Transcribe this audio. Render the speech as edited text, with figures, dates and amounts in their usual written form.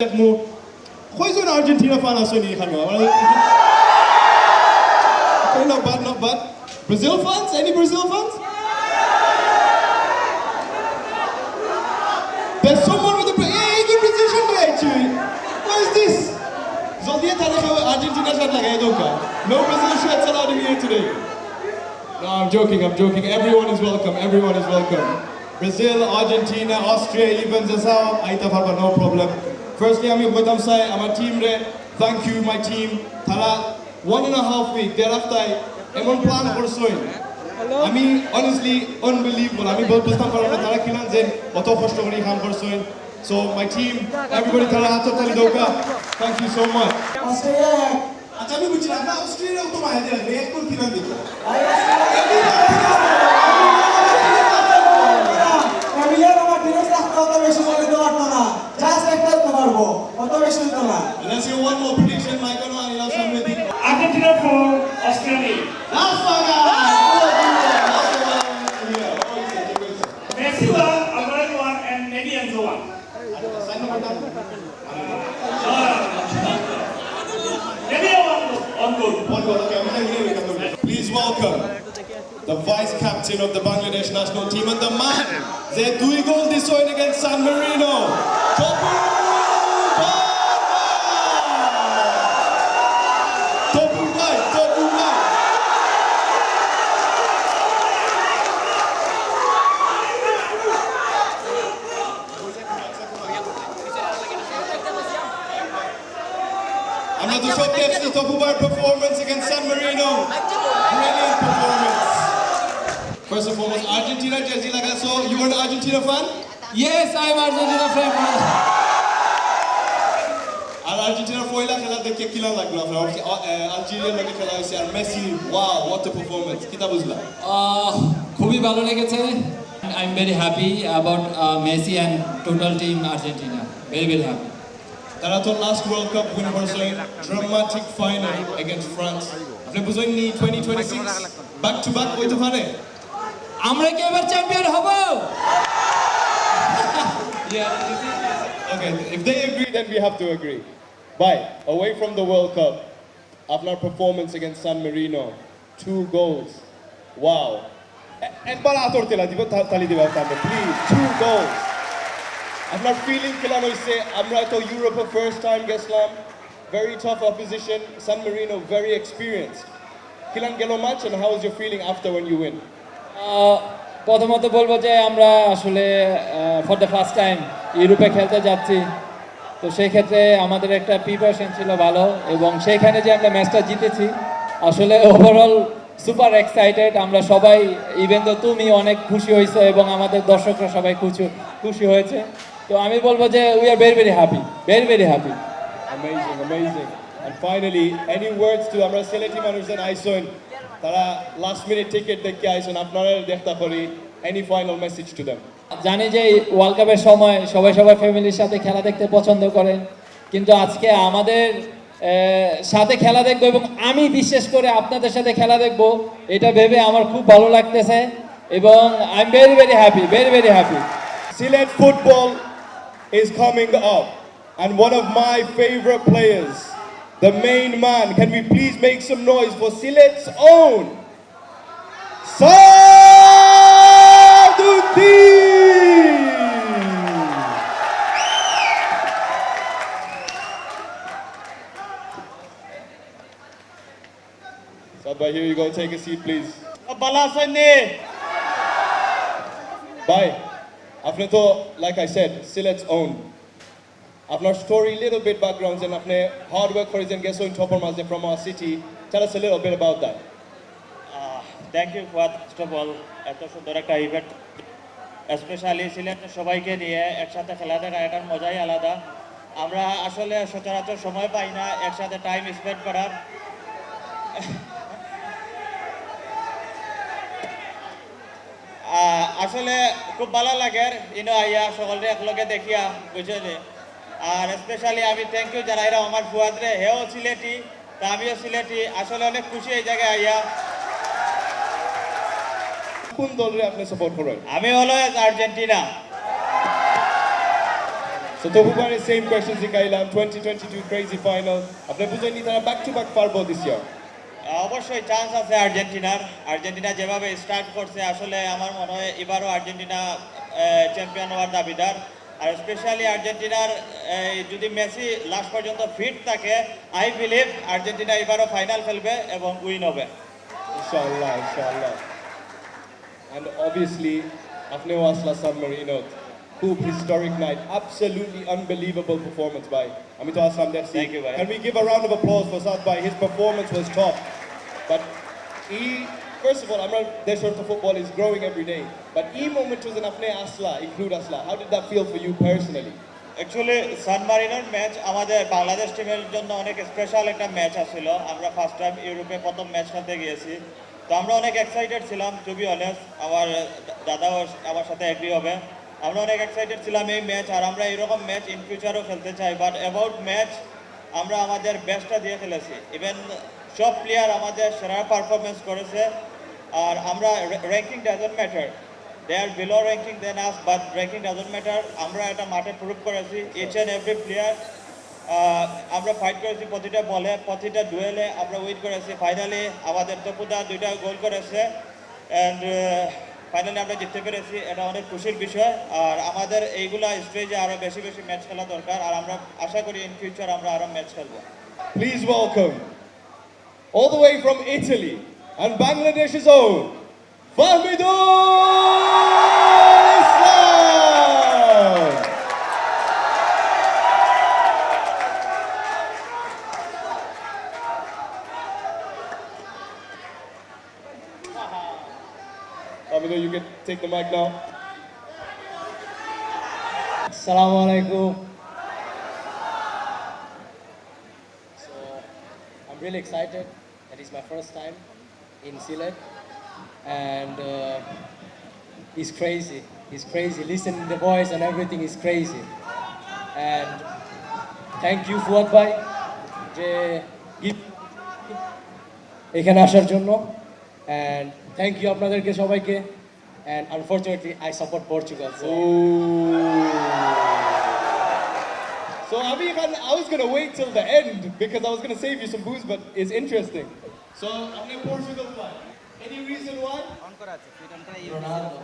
Who's an Argentina fan? Okay, not bad. Brazil fans? Any Brazil fans? There's someone with a good position there actually. What is this? Zoldia Argentina shot like No Brazil shots allowed here today. No, I'm joking. Everyone is welcome. Brazil, Argentina, Austria, even Zasao, Aitafarba, no problem. Firstly, I'm my team re. Thank you, my team. Tara 1.5 weeks. Thereafter, I'm on plan for soil. I mean, honestly, unbelievable. I mean, both Pakistan for Tara Kilan Zen, Oto Hostovani Ham for soil. So my team, everybody Tara totally doka. Thank you so much. Australia. Acha mi buchina na Australia to my idea. React kul kilan dito. Let's hear one more prediction, Michael. Argentina for Australia. Last one, Messi one, Alvarez one, and maybe Enzo one. Maybe one goal. Okay, please welcome the vice captain of the Bangladesh national team and the man they do goal this one against San Marino. I'm going to showcase the Topubar performance against San Marino. Brilliant performance. First and foremost, Argentina jersey laga. So you are an Argentina fan? Yes, I am Argentina fan. Ar Argentina foila khela dekhe kila laglo apnar Algeria lage khela hoyse ar Messi, wow, what a performance. Kita bujla? খুবই ভালো লেগেছে. I'm very happy about Messi and total team Argentina. Very happy. Tara to last World Cup winner Barcelona, dramatic final against France. Apne bujhoy ni 2026 back to back hoite pare. আমরা কি এবার champion হব? Okay, if they agree, then we have to agree. Bye. Away from the World Cup, after our performance against San Marino, 2 goals. Wow. And Balator Tela, please, 2 goals. I'm not feeling Kilano say, I'm right to Europe first time, Geslam. Very tough opposition. San Marino, very experienced. Kilan Gelo match, and how is your feeling after when you win? প্রথমত বলবো যে আমরা আসলে for the first time ইউরোপে খেলতে যাচ্ছি, তো সেই ক্ষেত্রে আমাদের একটা প্রিপারেশন ছিল ভালো, এবং সেইখানে যে আমরা ম্যাচটা জিতেছি আসলে ওভারঅল সুপার এক্সাইটেড আমরা সবাই। ইভেন তো তুমি অনেক খুশি হয়েছো এবং আমাদের দর্শকরা সবাই খুশি হয়েছে। তো আমি বলবো যে we are very happy, very happy. Amazing. And finally, any words to আমরা সিলেটি মানুষজন আইসন তারা লাস্ট মিনিট টিকেট দেখে আইসন আপনারা দেখতা করি, any final message to them? জানি যে ওয়ার্ল্ড কাপের সময় সবাই ফ্যামিলির সাথে খেলা দেখতে পছন্দ করেন, কিন্তু আজকে আমাদের সাথে খেলা দেখবো এবং আমি বিশেষ করে আপনাদের সাথে খেলা দেখবো, এটা ভেবে আমার খুব ভালো লাগতেছে এবং I am very happy, very happy. Sylhet football is coming up, and one of my favorite players, the main man, can we please make some noise for Sylhet's own Saduddin! Sadbhai, here you go, take a seat please. Bye. Apne to, like I said, Sylhet's own. Apnar story, little bit backgrounds, and apne hard work for his and Geso in Topper Mazde from our city. Tell us a little bit about that. Thank you first of all এত সুন্দর একটা event, specially সিলেটের সবাইকে নিয়ে একসাথে খেলা দেখা এটার মজাই আলাদা। আমরা আসলে সচরাচর সময় পাই না একসাথে টাইম স্পেন্ড করার। আসলে খুব ভালো লাগে ইনো আইয়া সকলরে একলগে দেখিয়া, বুঝলে। আর স্পেশালি আমি থ্যাংক ইউ জানাই আমার ফুয়াদরে, হেও সিলেটি তা আমিও সিলেটি। আসলে অনেক খুশি এই জায়গায় আইয়া। কোন দলরে আপনি সাপোর্ট করেন? আমি always Argentina. So Tobubare, same question Zikailam, 2022 crazy final. আপনি বুঝেননি তারা back to back পারবো this year. অবশ্যই চান্স আছে আর্জেন্টিনার। আর্জেন্টিনা যেভাবে স্টার্ট করছে আসলে আমার মনে হয় এবারও আর্জেন্টিনা চ্যাম্পিয়ন হওয়ার দাবিদার। আর স্পেশালি আর্জেন্টিনার যদি মেসি লাস্ট পর্যন্ত ফিট থাকে, আই বিলিভ আর্জেন্টিনা এবারও ফাইনাল খেলবে এবং উইন হবে। Inshallah, inshallah. And obviously, আপনি ওয়াসলা সান Marino, hoop historic night, absolutely unbelievable performance by আমি তো আসলাম দেখছি। Thank you, bhai. Can we give a round of applause for Saad bhai? His performance was top. But first of all, আমরা দেশের তো football is growing every day. But moment was আপনি আসলা, include আসলা. How did that feel for you personally? Actually San মারিনোর match আমাদের বাংলাদেশ টিমের জন্য অনেক স্পেশাল একটা ম্যাচ আসছিল। আমরা ফার্স্ট টাইম ইউরোপে প্রথম ম্যাচ খেলতে গিয়েছি, তো আমরা অনেক এক্সাইটেড ছিলাম। টু বি অনেস্ট, আমার দাদাও আমার সাথে এগ্রি হবে, আমরা অনেক এক্সাইটেড ছিলাম এই ম্যাচ, আর আমরা এরকম ম্যাচ ইন ফিউচারও খেলতে চাই। বাট অ্যাবাউট ম্যাচ আমরা আমাদের বেস্টটা দিয়ে খেলেছি, ইভেন সব প্লেয়ার আমাদের সেরা পারফরমেন্স করেছে। আর আমরা ranking doesn't matter, they are below ranking than us, but ranking doesn't matter. আমরা এটা মাঠে প্রুভ করেছি, ইচ অ্যান্ড এভরি প্লেয়ার আমরা ফাইট করেছি, প্রতিটা বলে প্রতিটা ডুয়েলে আমরা উইন করেছি। ফাইনালি আমাদের তপুদা 2টা গোল করেছে অ্যান্ড ফাইনালি আমরা জিততে পেরেছি, এটা অনেক খুশির বিষয়। আর আমাদের এইগুলা স্টেজে আরও বেশি বেশি ম্যাচ খেলা দরকার, আর আমরা আশা করি ইন ফিউচার আমরা আরও ম্যাচ খেলবো। Please welcome, all the way from Italy and Bangladesh's own, Fahmidul Islam! Fahmidul, you can take the mic now. Assalamu alaikum. So I'm really excited. That is my first time in Sylhet, and it's crazy. It's crazy. Listening the voice and everything is crazy. And thank you Fuad bhai যে এখানে আসার জন্য, and thank you আপনাদেরকে সবাইকে, and unfortunately I support Portugal. So So Abi Khan, I was gonna wait till the end because I was gonna save you some booze, but it's interesting. So I'm a Portugal fan. Any reason why? Ronaldo.